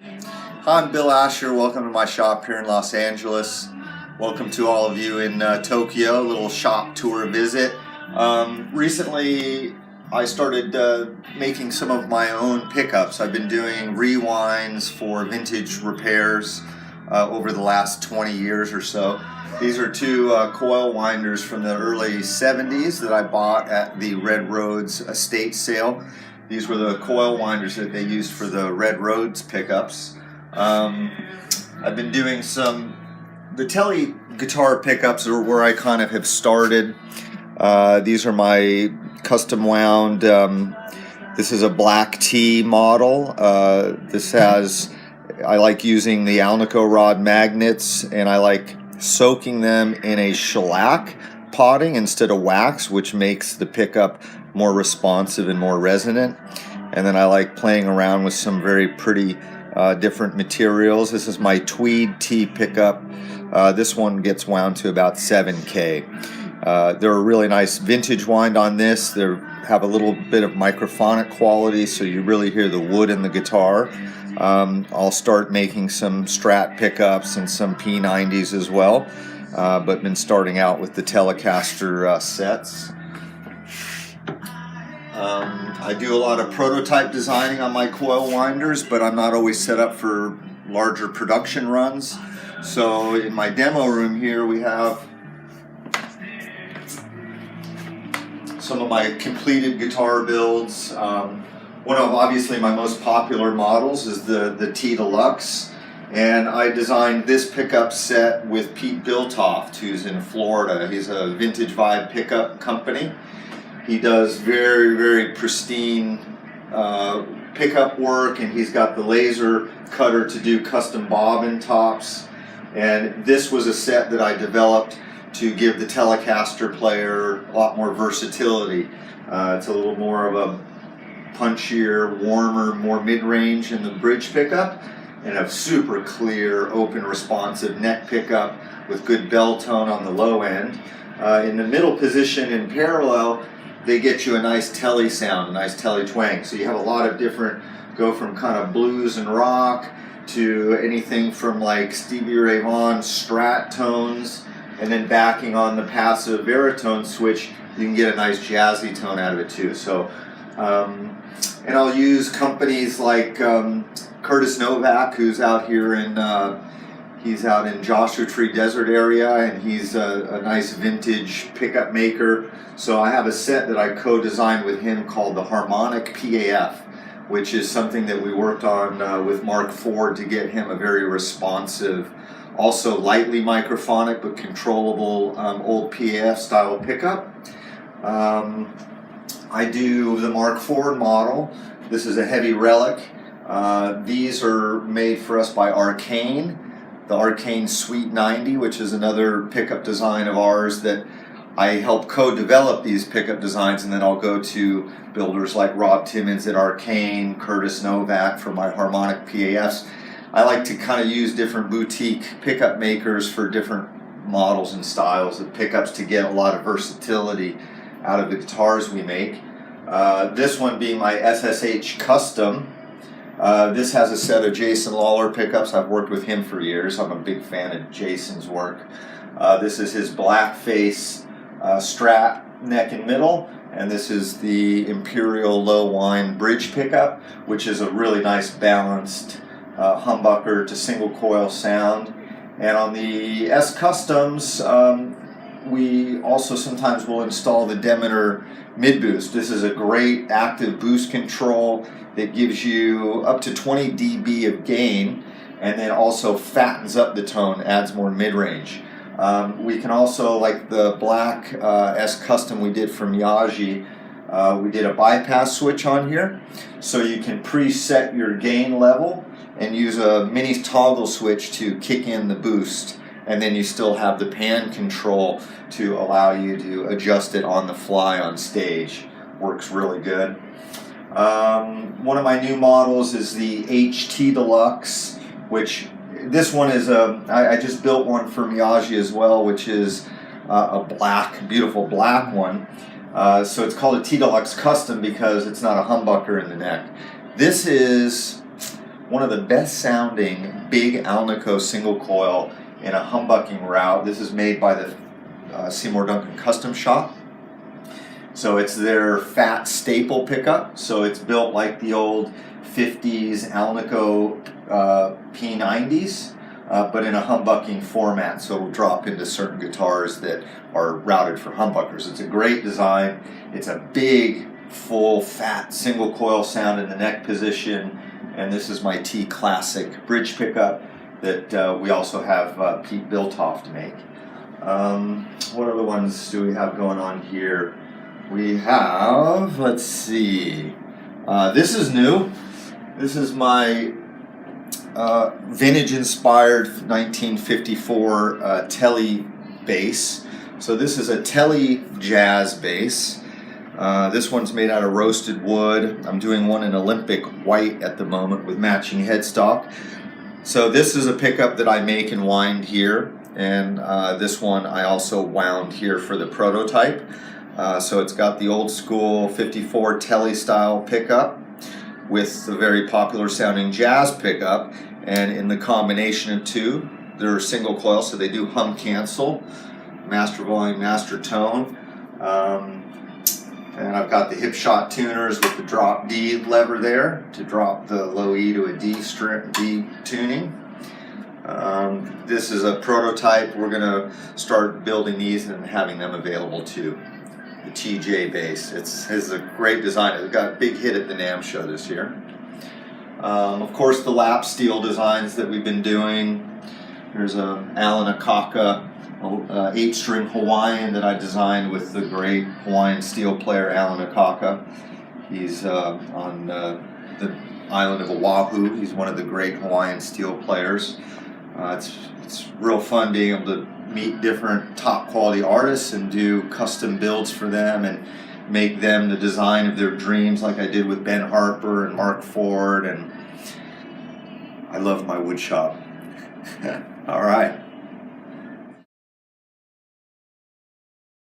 Hi, I'm Bill Asher. Welcome to my shop here in Los Angeles. Welcome to all of you in Tokyo, a little shop tour visit. Recently, I started making some of my own pickups. I've been doing rewinds for vintage repairs over the last 20 years or so. These are two coil winders from the early 70s that I bought at the Red Roads estate sale. These were the coil winders that they used for the Red Roads pickups. I've been doing the Tele guitar pickups are where I kind of have started. These are my custom wound. This is a black T model. I like using the Alnico rod magnets, and I like soaking them in a shellac potting instead of wax, which makes the pickup more responsive and more resonant. And then I like playing around with some very pretty different materials. This is my tweed T pickup. This one gets wound to about 7K. They're a really nice vintage wind on this. They have a little bit of microphonic quality, so you really hear the wood in the guitar. I'll start making some Strat pickups and some P90s as well, but been starting out with the Telecaster sets. I do a lot of prototype designing on my coil winders, but I'm not always set up for larger production runs. So in my demo room here we have some of my completed guitar builds. One of obviously my most popular models is the T Deluxe, and I designed this pickup set with Pete Biltoft, who's in Florida. He's a Vintage Vibe pickup company. He does very, very pristine pickup work, and he's got the laser cutter to do custom bobbin tops. And this was a set that I developed to give the Telecaster player a lot more versatility. It's a little more of a punchier, warmer, more mid-range in the bridge pickup, and a super clear, open, responsive neck pickup with good bell tone on the low end. In the middle position in parallel, they get you a nice Tele sound, a nice Tele twang. So you have a lot of different, go from kind of blues and rock to anything from like Stevie Ray Vaughan Strat tones, and then backing on the passive baritone switch, you can get a nice jazzy tone out of it too. So, and I'll use companies like Curtis Novak, who's out here in he's out in Joshua Tree Desert area, and he's a nice vintage pickup maker. So I have a set that I co-designed with him called the Harmonic PAF, which is something that we worked on with Mark Ford to get him a very responsive, also lightly microphonic but controllable old PAF style pickup. I do the Mark Ford model. This is a heavy relic. These are made for us by Arcane. The Arcane Sweet 90, which is another pickup design of ours that I help co-develop these pickup designs, and then I'll go to builders like Rob Timmons at Arcane, Curtis Novak for my Harmonic PAFs. I like to kind of use different boutique pickup makers for different models and styles of pickups to get a lot of versatility out of the guitars we make. This one being my SSH Custom. This has a set of Jason Lawler pickups. I've worked with him for years. I'm a big fan of Jason's work. This is his Blackface Strat neck and middle, and this is the Imperial Low Wind bridge pickup, which is a really nice balanced humbucker to single coil sound. And on the S Customs, we also sometimes will install the Demeter mid boost. This is a great active boost control that gives you up to 20 dB of gain, and then also fattens up the tone, adds more mid-range. We can also, like the black S Custom we did for Miyagi, we did a bypass switch on here, so you can preset your gain level and use a mini toggle switch to kick in the boost, and then you still have the pan control to allow you to adjust it on the fly on stage. Works really good. One of my new models is the HT Deluxe, which this one is I just built one for Miyagi as well, which is a black, beautiful black one. So it's called a T Deluxe Custom because it's not a humbucker in the neck. This is one of the best sounding big Alnico single coil in a humbucking route. This is made by the Seymour Duncan Custom Shop. So it's their fat staple pickup. So it's built like the old 50s Alnico P90s, but in a humbucking format. So it'll drop into certain guitars that are routed for humbuckers. It's a great design. It's a big, full, fat single coil sound in the neck position. And this is my T Classic bridge pickup that we also have Pete Biltoft make. What other ones do we have going on here? We have, let's see, this is new. This is my vintage inspired 1954 Tele Bass. So this is a Tele jazz bass. This one's made out of roasted wood. I'm doing one in Olympic white at the moment with matching headstock. So this is a pickup that I make and wind here, and this one I also wound here for the prototype. So it's got the old school 54 Tele style pickup with the very popular sounding jazz pickup, and in the combination of two, they're single coil, so they do hum cancel, master volume, master tone. And I've got the hip shot tuners with the drop D lever there to drop the low E to a D tuning. This is a prototype. We're going to start building these and having them available too. The TJ bass. It's a great design. It got a big hit at the NAMM show this year. Of course, the lap steel designs that we've been doing. There's a Alan Akaka 8-string Hawaiian that I designed with the great Hawaiian steel player Alan Akaka. He's on the island of Oahu. He's one of the great Hawaiian steel players. It's real fun being able to meet different top quality artists and do custom builds for them and make them the design of their dreams, like I did with Ben Harper and Mark Ford. And I love my wood shop. All right.